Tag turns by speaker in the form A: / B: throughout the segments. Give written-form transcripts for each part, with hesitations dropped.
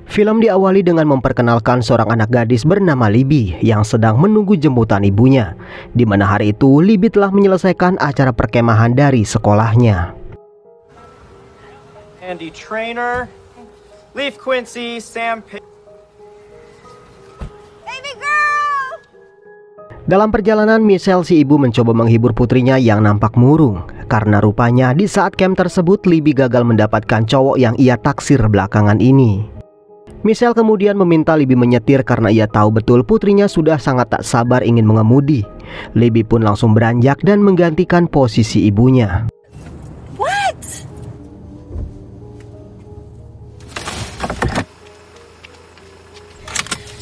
A: Film diawali dengan memperkenalkan seorang anak gadis bernama Libby yang sedang menunggu jemputan ibunya, di mana hari itu Libby telah menyelesaikan acara perkemahan dari sekolahnya.
B: Andy Trainer, Leaf Quincy, Sam
C: Baby girl!
A: Dalam perjalanan, Michelle si ibu mencoba menghibur putrinya yang nampak murung, karena rupanya di saat camp tersebut Libby gagal mendapatkan cowok yang ia taksir belakangan ini. Michelle kemudian meminta Libby menyetir karena ia tahu betul putrinya sudah sangat tak sabar ingin mengemudi. Libby pun langsung beranjak dan menggantikan posisi ibunya.
C: What?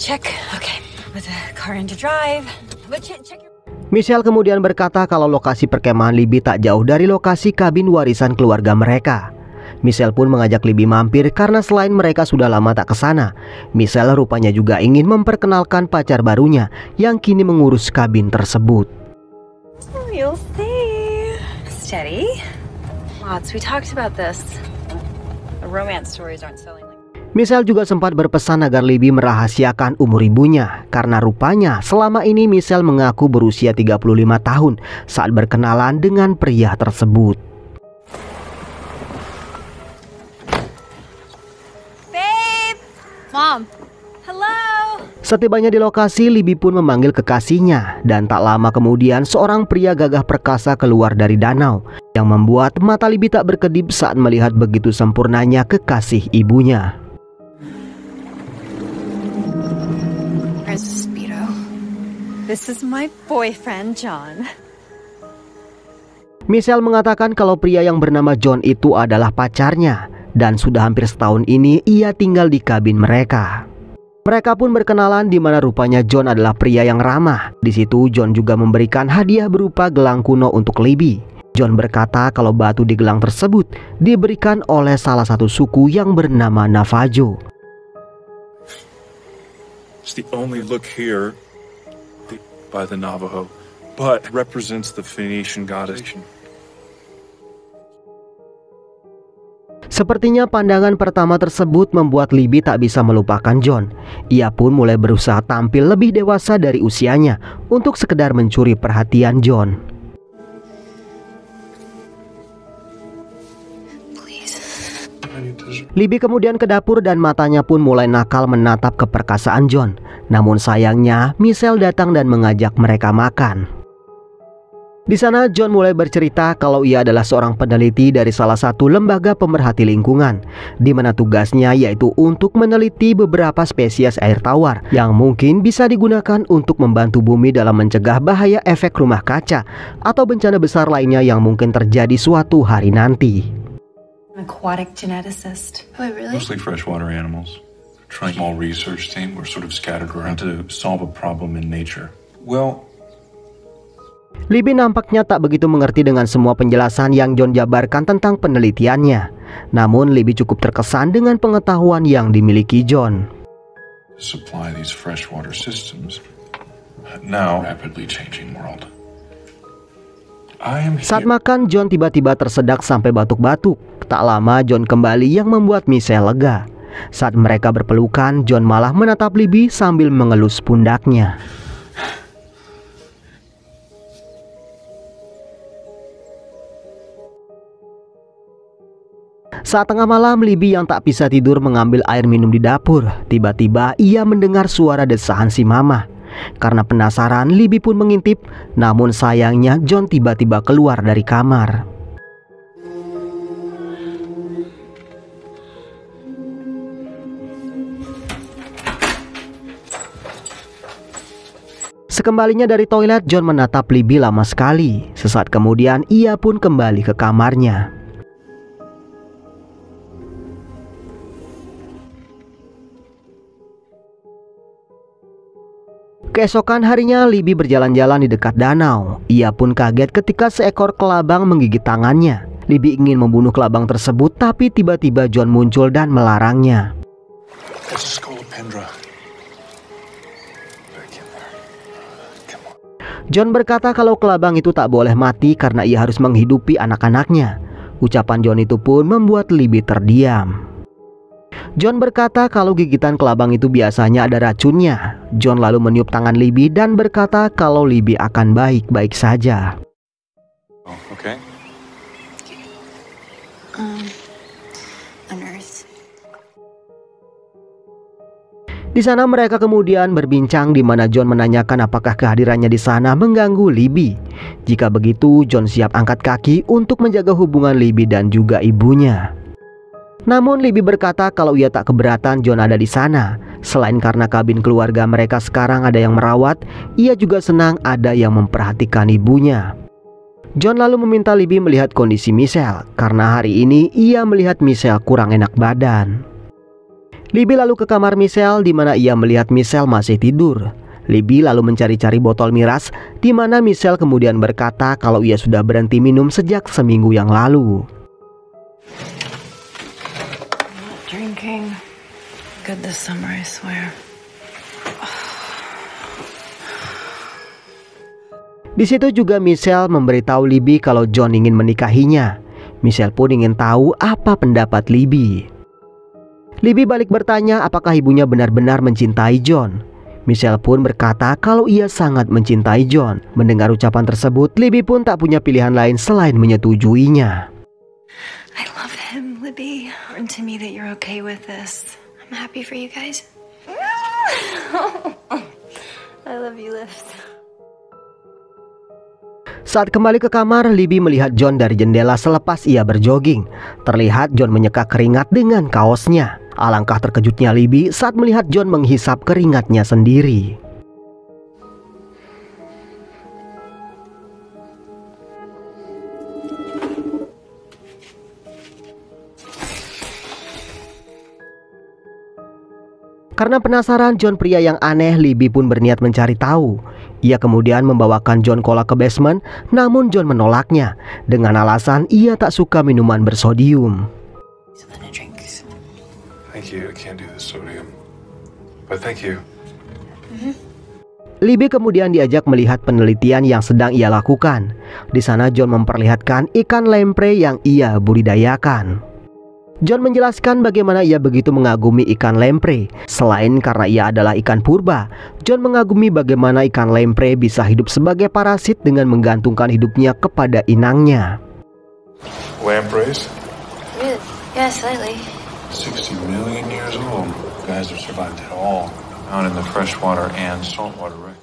C: Check. Okay. Put the car into drive. Check your...
A: Michelle kemudian berkata kalau lokasi perkemahan Libby tak jauh dari lokasi kabin warisan keluarga mereka. Michelle pun mengajak Libby mampir karena selain mereka sudah lama tak kesana, Michelle rupanya juga ingin memperkenalkan pacar barunya yang kini mengurus kabin tersebut.
C: You'll see. Steady. Lots. We talked about this. The romance stories aren't selling like...
A: Michelle juga sempat berpesan agar Libby merahasiakan umur ibunya karena rupanya selama ini Michelle mengaku berusia 35 tahun saat berkenalan dengan pria tersebut.
C: Mom, hello.
A: Setibanya di lokasi, Libby pun memanggil kekasihnya dan tak lama kemudian seorang pria gagah perkasa keluar dari danau yang membuat mata Libby tak berkedip saat melihat begitu sempurnanya kekasih ibunya.
C: Where's the Speedo? This is my boyfriend, John.
A: Michelle mengatakan kalau pria yang bernama John itu adalah pacarnya dan sudah hampir setahun ini ia tinggal di kabin mereka. Mereka pun berkenalan di mana rupanya John adalah pria yang ramah. Di situ John juga memberikan hadiah berupa gelang kuno untuk Libby. John berkata kalau batu di gelang tersebut diberikan oleh salah satu suku yang bernama Navajo.
D: It's the only look here by the Navajo, but represents the Phoenician goddess.
A: Sepertinya pandangan pertama tersebut membuat Libby tak bisa melupakan John. Ia pun mulai berusaha tampil lebih dewasa dari usianya untuk sekedar mencuri perhatian John. Libby kemudian ke dapur dan matanya pun mulai nakal menatap keperkasaan John. Namun sayangnya Michelle datang dan mengajak mereka makan. Di sana John mulai bercerita kalau ia adalah seorang peneliti dari salah satu lembaga pemerhati lingkungan, di mana tugasnya yaitu untuk meneliti beberapa spesies air tawar yang mungkin bisa digunakan untuk membantu bumi dalam mencegah bahaya efek rumah kaca atau bencana besar lainnya yang mungkin terjadi suatu hari nanti.
C: Aquatic geneticist. Oh, really?
D: Mostly freshwater animals. Trying small research team. We're sort of scattered around to solve a problem in nature. Well,
A: Libby nampaknya tak begitu mengerti dengan semua penjelasan yang John jabarkan tentang penelitiannya. Namun Libby cukup terkesan dengan pengetahuan yang dimiliki John.
D: Supply these freshwater systems. Now rapidly changing world.
A: Saat makan, John tiba-tiba tersedak sampai batuk-batuk. Tak lama John kembali yang membuat Michelle lega. Saat mereka berpelukan, John malah menatap Libby sambil mengelus pundaknya. Saat tengah malam, Libby yang tak bisa tidur mengambil air minum di dapur. Tiba-tiba ia mendengar suara desahan si mama. Karena penasaran, Libby pun mengintip. Namun sayangnya John tiba-tiba keluar dari kamar. Sekembalinya dari toilet, John menatap Libby lama sekali. Sesaat kemudian ia pun kembali ke kamarnya. Keesokan harinya, Libby berjalan-jalan di dekat danau. Ia pun kaget ketika seekor kelabang menggigit tangannya. Libby ingin membunuh kelabang tersebut, tapi tiba-tiba John muncul dan melarangnya. John berkata kalau kelabang itu tak boleh mati karena ia harus menghidupi anak-anaknya. Ucapan John itu pun membuat Libby terdiam. John berkata kalau gigitan kelabang itu biasanya ada racunnya. John lalu meniup tangan Libby dan berkata kalau Libby akan baik-baik saja.
D: Oh, okay.
C: A nurse.
A: Di sana mereka kemudian berbincang di mana John menanyakan apakah kehadirannya di sana mengganggu Libby. Jika begitu, John siap angkat kaki untuk menjaga hubungan Libby dan juga ibunya. Namun Libby berkata kalau ia tak keberatan John ada di sana. Selain karena kabin keluarga mereka sekarang ada yang merawat, ia juga senang ada yang memperhatikan ibunya. John lalu meminta Libby melihat kondisi Michelle karena hari ini ia melihat Michelle kurang enak badan. Libby lalu ke kamar Michelle di mana ia melihat Michelle masih tidur. Libby lalu mencari-cari botol miras di mana Michelle kemudian berkata kalau ia sudah berhenti minum sejak seminggu yang lalu.
C: Drinking. Good this summer, I swear.
A: Di situ juga Michelle memberitahu Libby kalau John ingin menikahinya. Michelle pun ingin tahu apa pendapat Libby. Libby balik bertanya apakah ibunya benar-benar mencintai John. Michelle pun berkata kalau ia sangat mencintai John. Mendengar ucapan tersebut, Libby pun tak punya pilihan lain selain menyetujuinya.
C: I love him, Libby. Important to me that you're okay with this. I'm happy for you guys. I love you, Liv.
A: Saat kembali ke kamar, Libby melihat John dari jendela selepas ia berjoging. Terlihat John menyeka keringat dengan kaosnya. Alangkah terkejutnya Libby saat melihat John menghisap keringatnya sendiri. Karena penasaran John pria yang aneh, Libby pun berniat mencari tahu. Ia kemudian membawakan John cola ke basement, namun John menolaknya dengan alasan ia tak suka minuman bersodium.
D: Thank you. I can't do the sodium. But thank you.
A: Libby kemudian diajak melihat penelitian yang sedang ia lakukan. Di sana John memperlihatkan ikan lamprey yang ia budidayakan. John menjelaskan bagaimana ia begitu mengagumi ikan lamprey. Selain karena ia adalah ikan purba, John mengagumi bagaimana ikan lamprey bisa hidup sebagai parasit dengan menggantungkan hidupnya kepada inangnya.
D: Lampreys?
C: Really? Yeah, slightly.
D: 60 million years old. Guys have survived it all. Found in the freshwater and saltwater record.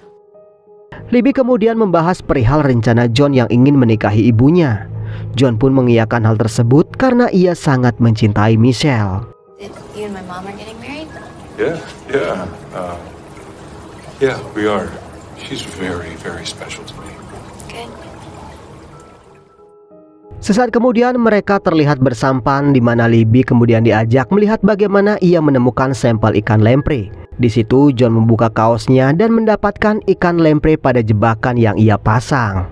A: Libby kemudian membahas perihal rencana John yang ingin menikahi ibunya. John pun mengiyakan hal tersebut karena ia sangat mencintai Michelle.
C: You and my mom are getting married?
D: Yeah, we are. She's very, very special to me.
C: Good.
A: Sesaat kemudian mereka terlihat bersampan di mana Libby kemudian diajak melihat bagaimana ia menemukan sampel ikan lamprey. Di situ John membuka kaosnya dan mendapatkan ikan lamprey pada jebakan yang ia pasang.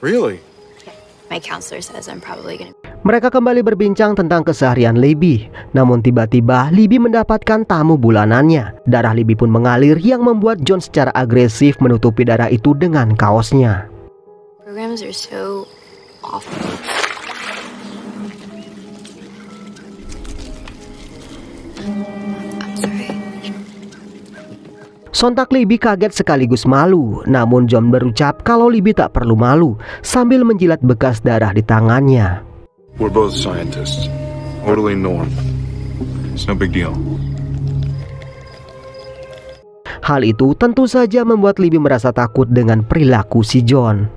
D: Really?
C: My counselor says I'm probably gonna.
A: Mereka kembali berbincang tentang keseharian Libby. Namun tiba-tiba Libby mendapatkan tamu bulanannya. Darah Libby pun mengalir yang membuat John secara agresif menutupi darah itu dengan kaosnya.
C: Programs are so awful. I'm sorry.
A: Sontak Libby kaget sekaligus malu. Namun John berucap kalau Libby tak perlu malu sambil menjilat bekas darah di tangannya.
D: We're both scientists. Totally normal. It's no big deal.
A: Hal itu tentu saja membuat Libby merasa takut dengan perilaku si John.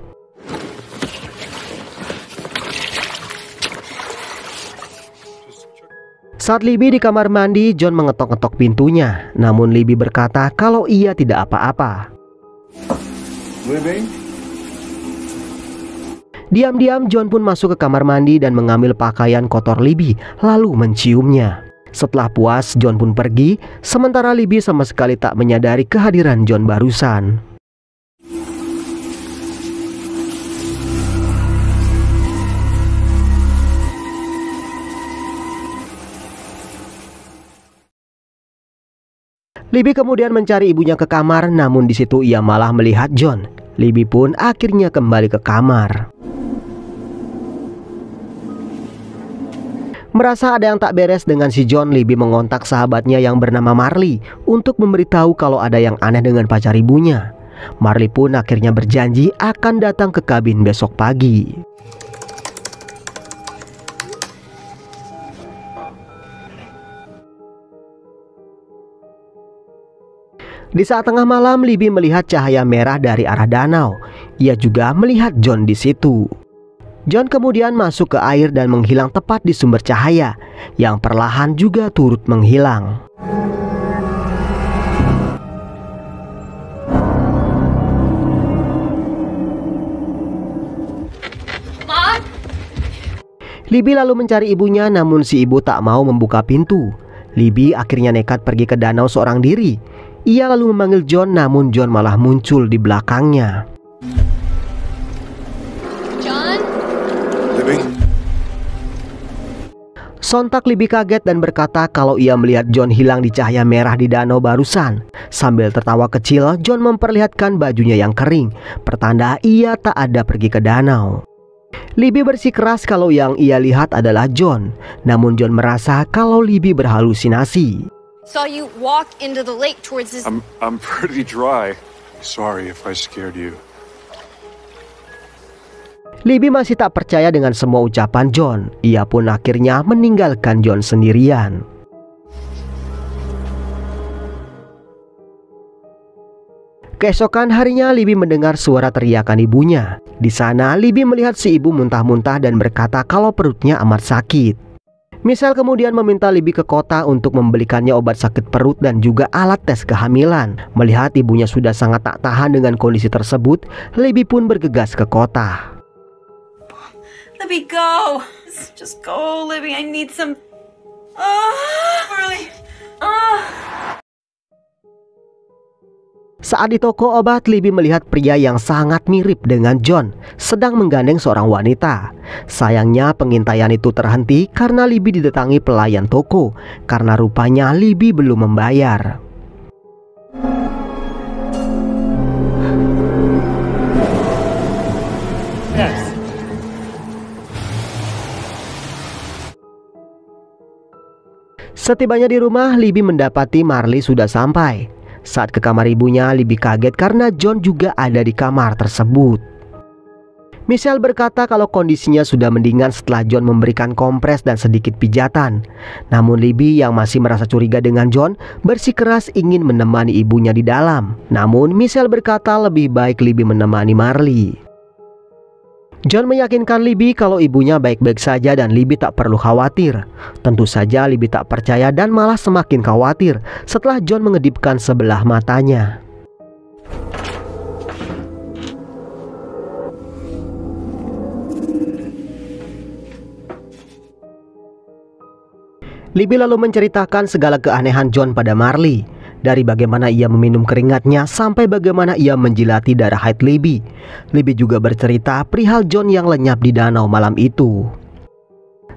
A: Saat Libby di kamar mandi, John mengetok-ngetok pintunya. Namun Libby berkata kalau ia tidak apa-apa.
D: Libby?
A: Diam-diam John pun masuk ke kamar mandi dan mengambil pakaian kotor Libby lalu menciumnya. Setelah puas, John pun pergi, sementara Libby sama sekali tak menyadari kehadiran John barusan. Libby kemudian mencari ibunya ke kamar, namun di situ ia malah melihat John. Libby pun akhirnya kembali ke kamar. Merasa ada yang tak beres dengan si John, Libby mengontak sahabatnya yang bernama Marley untuk memberitahu kalau ada yang aneh dengan pacar ibunya. Marley pun akhirnya berjanji akan datang ke kabin besok pagi. Di saat tengah malam, Libby melihat cahaya merah dari arah danau. Ia juga melihat John di situ. John kemudian masuk ke air dan menghilang tepat di sumber cahaya, yang perlahan juga turut menghilang.
C: Mom?
A: Libby lalu mencari ibunya, namun si ibu tak mau membuka pintu. Libby akhirnya nekat pergi ke danau seorang diri. Ia lalu memanggil John, namun John malah muncul di belakangnya.
C: John?
D: Libby?
A: Sontak Libby kaget dan berkata kalau ia melihat John hilang di cahaya merah di danau barusan. Sambil tertawa kecil, John memperlihatkan bajunya yang kering, pertanda ia tak ada pergi ke danau. Libby bersikeras kalau yang ia lihat adalah John, namun John merasa kalau Libby berhalusinasi.
C: Saw you walk into the lake towards this.
D: I'm pretty dry. Sorry if I scared you.
A: Libby masih tak percaya dengan semua ucapan John. Ia pun akhirnya meninggalkan John sendirian. Keesokan harinya, Libby mendengar suara teriakan ibunya. Di sana, Libby melihat si ibu muntah-muntah dan berkata kalau perutnya amat sakit. Michelle kemudian meminta Libby ke kota untuk membelikannya obat sakit perut dan juga alat tes kehamilan. Melihat ibunya sudah sangat tak tahan dengan kondisi tersebut, Libby pun bergegas ke kota.
C: Libby, go! Just go, Libby. I need some. Really?
A: Saat di toko obat, Libby melihat pria yang sangat mirip dengan John sedang menggandeng seorang wanita. Sayangnya pengintaian itu terhenti karena Libby didatangi pelayan toko karena rupanya Libby belum membayar. Setibanya di rumah, Libby mendapati Marley sudah sampai. Saat ke kamar ibunya, Libby kaget karena John juga ada di kamar tersebut. Michelle berkata kalau kondisinya sudah mendingan setelah John memberikan kompres dan sedikit pijatan. Namun Libby yang masih merasa curiga dengan John bersikeras ingin menemani ibunya di dalam. Namun Michelle berkata lebih baik Libby menemani Marley. John meyakinkan Libby kalau ibunya baik-baik saja dan Libby tak perlu khawatir. Tentu saja Libby tak percaya dan malah semakin khawatir setelah John mengedipkan sebelah matanya. Libby lalu menceritakan segala keanehan John pada Marley. Dari bagaimana ia meminum keringatnya sampai bagaimana ia menjilati darah haid Libby. Libby juga bercerita perihal John yang lenyap di danau malam itu.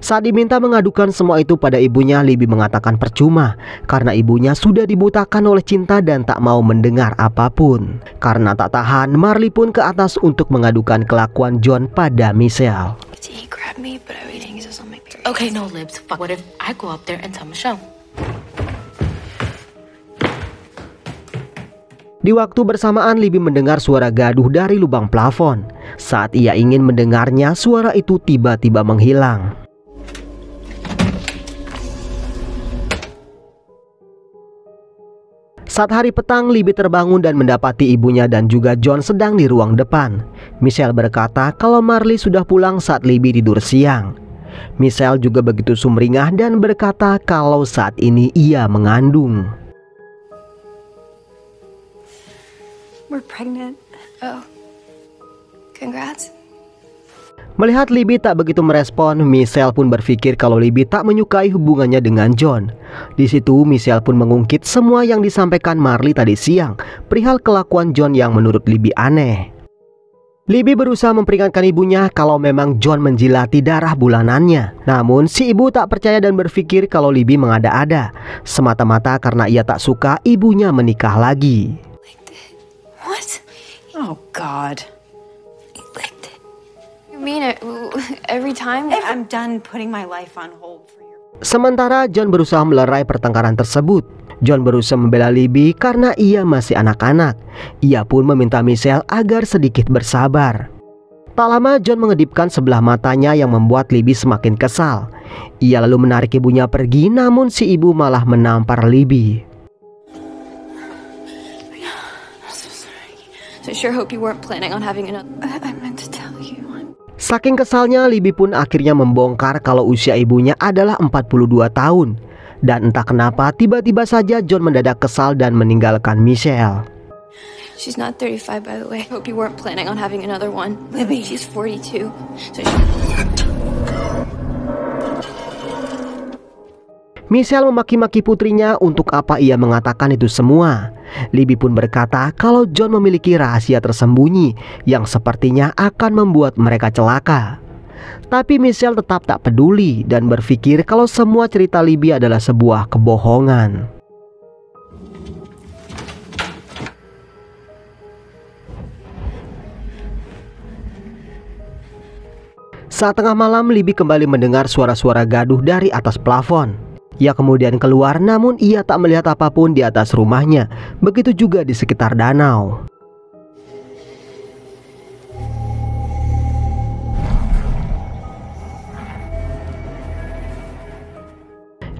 A: Saat diminta mengadukan semua itu pada ibunya, Libby mengatakan percuma karena ibunya sudah dibutakan oleh cinta dan tak mau mendengar apapun. Karena tak tahan, Marley pun ke atas untuk mengadukan kelakuan John pada Michelle.
E: He grabbed me, but everything is just on my period. Okay, no libs. Fuck. What if I go up there and tell Michelle?
A: Di waktu bersamaan, Libby mendengar suara gaduh dari lubang plafon. Saat ia ingin mendengarnya, suara itu tiba-tiba menghilang. Saat hari petang, Libby terbangun dan mendapati ibunya dan juga John sedang di ruang depan. Michelle berkata kalau Marley sudah pulang saat Libby tidur siang. Michelle juga begitu sumringah dan berkata kalau saat ini ia mengandung.
C: We're pregnant.
E: Oh, congrats.
A: Melihat Libby tak begitu merespon, Michelle pun berpikir kalau Libby tak menyukai hubungannya dengan John. Di situ Michelle pun mengungkit semua yang disampaikan Marley tadi siang perihal kelakuan John yang menurut Libby aneh. Libby berusaha memperingatkan ibunya kalau memang John menjilati darah bulanannya. Namun si ibu tak percaya dan berpikir kalau Libby mengada-ada, semata-mata karena ia tak suka ibunya menikah lagi.
C: What? Oh, God.
E: You licked it. You mean it every time?
C: I'm done putting my life on hold for you.
A: Sementara John berusaha melerai pertengkaran tersebut. John berusaha membela Libby karena ia masih anak-anak. Ia pun meminta Michelle agar sedikit bersabar. Tak lama John mengedipkan sebelah matanya yang membuat Libby semakin kesal. Ia lalu menarik ibunya pergi, namun si ibu malah menampar Libby. Saking kesalnya, Libby pun akhirnya membongkar kalau usia ibunya adalah 42 tahun. Dan entah kenapa tiba-tiba saja John mendadak kesal dan meninggalkan Michelle.
E: She's not 35, by the way. Hope you weren't planning on having another one. Libby, she's 42.
A: Michelle memaki-maki putrinya untuk apa ia mengatakan itu semua. Libby pun berkata kalau John memiliki rahasia tersembunyi yang sepertinya akan membuat mereka celaka. Tapi Michelle tetap tak peduli dan berpikir kalau semua cerita Libby adalah sebuah kebohongan. Saat tengah malam, Libby kembali mendengar suara-suara gaduh dari atas plafon. Ia kemudian keluar, namun ia tak melihat apapun di atas rumahnya. Begitu juga di sekitar danau.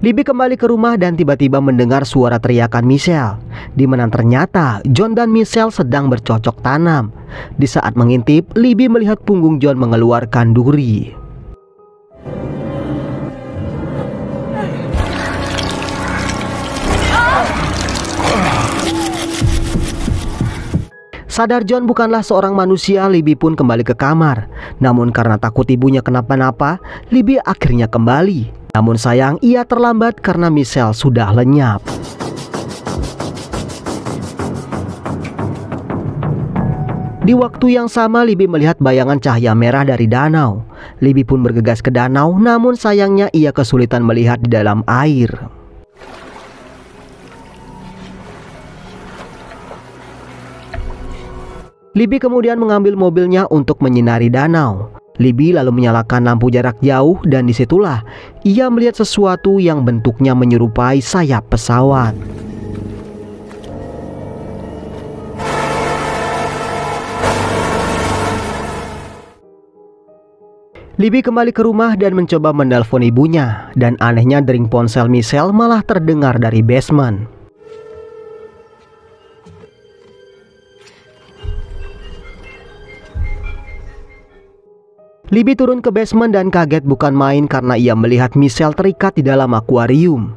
A: Libby kembali ke rumah dan tiba-tiba mendengar suara teriakan Michelle, di mana ternyata John dan Michelle sedang bercocok tanam. Di saat mengintip, Libby melihat punggung John mengeluarkan duri. Sadar John bukanlah seorang manusia, Libby pun kembali ke kamar. Namun karena takut ibunya kenapa-napa, Libby akhirnya kembali. Namun sayang, ia terlambat karena Michelle sudah lenyap. Di waktu yang sama, Libby melihat bayangan cahaya merah dari danau. Libby pun bergegas ke danau, namun sayangnya ia kesulitan melihat di dalam air. Libby kemudian mengambil mobilnya untuk menyinari danau. Libby lalu menyalakan lampu jarak jauh dan disitulah ia melihat sesuatu yang bentuknya menyerupai sayap pesawat. Libby kembali ke rumah dan mencoba menelpon ibunya, dan anehnya dering ponsel Michelle malah terdengar dari basement. Libby turun ke basement dan kaget bukan main karena ia melihat Michelle terikat di dalam akuarium.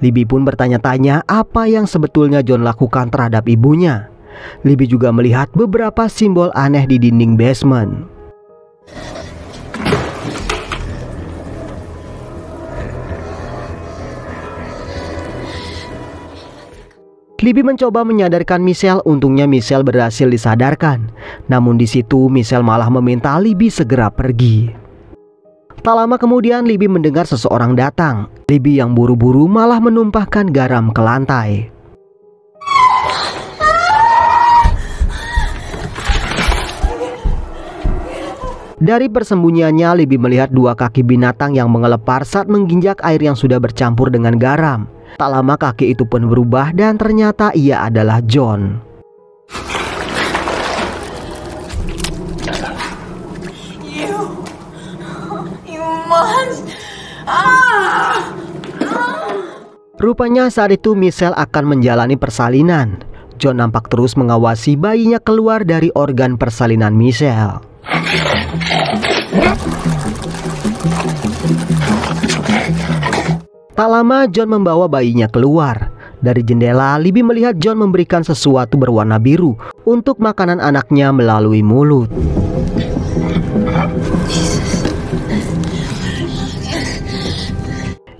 A: Libby pun bertanya-tanya apa yang sebetulnya John lakukan terhadap ibunya. Libby juga melihat beberapa simbol aneh di dinding basement. Libby mencoba menyadarkan Michelle, untungnya Michelle berhasil disadarkan. Namun di situ Michelle malah meminta Libby segera pergi. Tak lama kemudian Libby mendengar seseorang datang. Libby yang buru-buru malah menumpahkan garam ke lantai. Dari persembunyiannya, Libby melihat dua kaki binatang yang mengelepar saat menginjak air yang sudah bercampur dengan garam. Tak lama kaki itu pun berubah dan ternyata ia adalah John. Rupanya saat itu Michelle akan menjalani persalinan. John nampak terus mengawasi bayinya keluar dari organ persalinan Michelle. Tak lama John membawa bayinya keluar. Dari jendela, Libby melihat John memberikan sesuatu berwarna biru untuk makanan anaknya melalui mulut.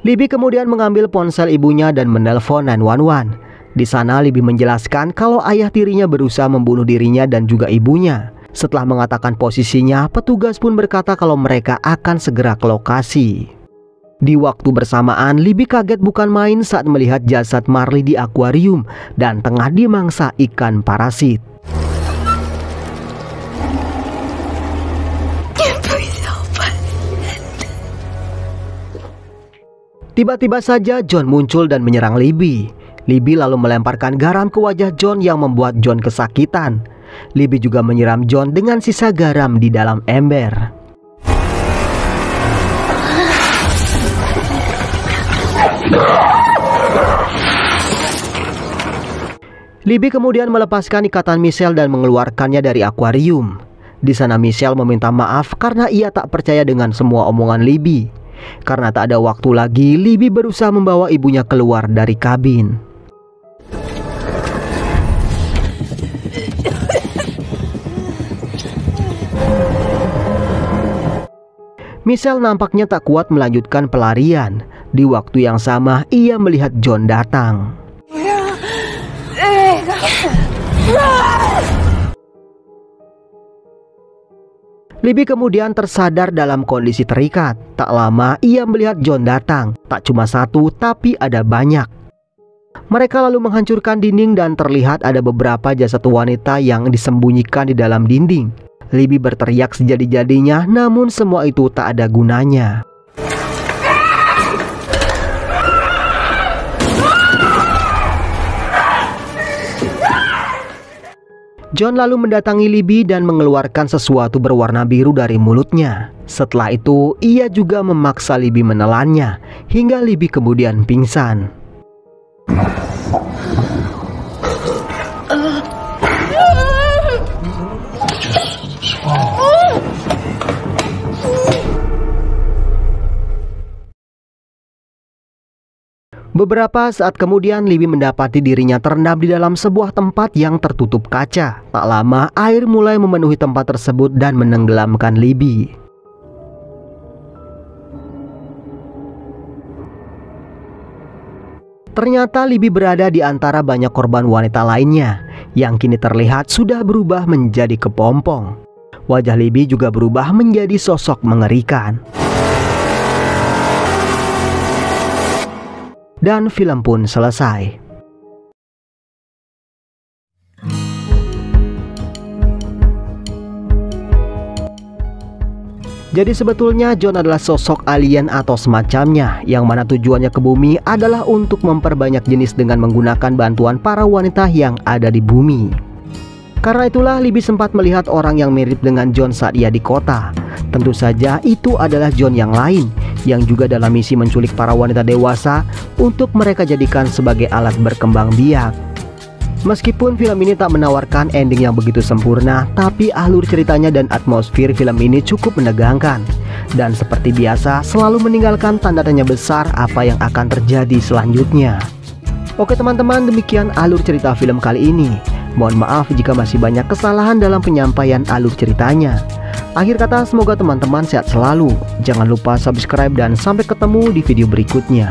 A: Libby kemudian mengambil ponsel ibunya dan menelpon 911. Di sana Libby menjelaskan kalau ayah tirinya berusaha membunuh dirinya dan juga ibunya. Setelah mengatakan posisinya, petugas pun berkata kalau mereka akan segera ke lokasi. Di waktu bersamaan, Libby kaget bukan main saat melihat jasad Marley di akuarium dan tengah dimangsa ikan parasit. Tiba-tiba saja John muncul dan menyerang Libby. Libby lalu melemparkan garam ke wajah John yang membuat John kesakitan. Libby juga menyiram John dengan sisa garam di dalam ember. Libby kemudian melepaskan ikatan Michelle dan mengeluarkannya dari akuarium. Di sana Michelle meminta maaf karena ia tak percaya dengan semua omongan Libby. Karena tak ada waktu lagi, Libby berusaha membawa ibunya keluar dari kabin. Michelle nampaknya tak kuat melanjutkan pelarian. Di waktu yang sama, ia melihat John datang. Libby kemudian tersadar dalam kondisi terikat. Tak lama ia melihat John datang. Tak cuma satu, tapi ada banyak. Mereka lalu menghancurkan dinding dan terlihat ada beberapa jasad wanita yang disembunyikan di dalam dinding. Libby berteriak sejadi-jadinya, namun semua itu tak ada gunanya. John lalu mendatangi Libby dan mengeluarkan sesuatu berwarna biru dari mulutnya. Setelah itu, ia juga memaksa Libby menelannya, hingga Libby kemudian pingsan. Beberapa saat kemudian Libby mendapati dirinya terendam di dalam sebuah tempat yang tertutup kaca. Tak lama air mulai memenuhi tempat tersebut dan menenggelamkan Libby. Ternyata Libby berada di antara banyak korban wanita lainnya yang kini terlihat sudah berubah menjadi kepompong. Wajah Libby juga berubah menjadi sosok mengerikan. Dan film pun selesai. Jadi sebetulnya John adalah sosok alien atau semacamnya, yang mana tujuannya ke bumi adalah untuk memperbanyak jenis dengan menggunakan bantuan para wanita yang ada di bumi. Karena itulah Libby sempat melihat orang yang mirip dengan John saat ia di kota. Tentu saja itu adalah John yang lain, yang juga dalam misi menculik para wanita dewasa untuk mereka jadikan sebagai alat berkembang biak. Meskipun film ini tak menawarkan ending yang begitu sempurna, tapi alur ceritanya dan atmosfer film ini cukup menegangkan. Dan seperti biasa selalu meninggalkan tanda tanya besar apa yang akan terjadi selanjutnya. Oke teman-teman, demikian alur cerita film kali ini. Mohon maaf jika masih banyak kesalahan dalam penyampaian alur ceritanya. Akhir kata, semoga teman-teman sehat selalu. Jangan lupa subscribe dan sampai ketemu di video berikutnya.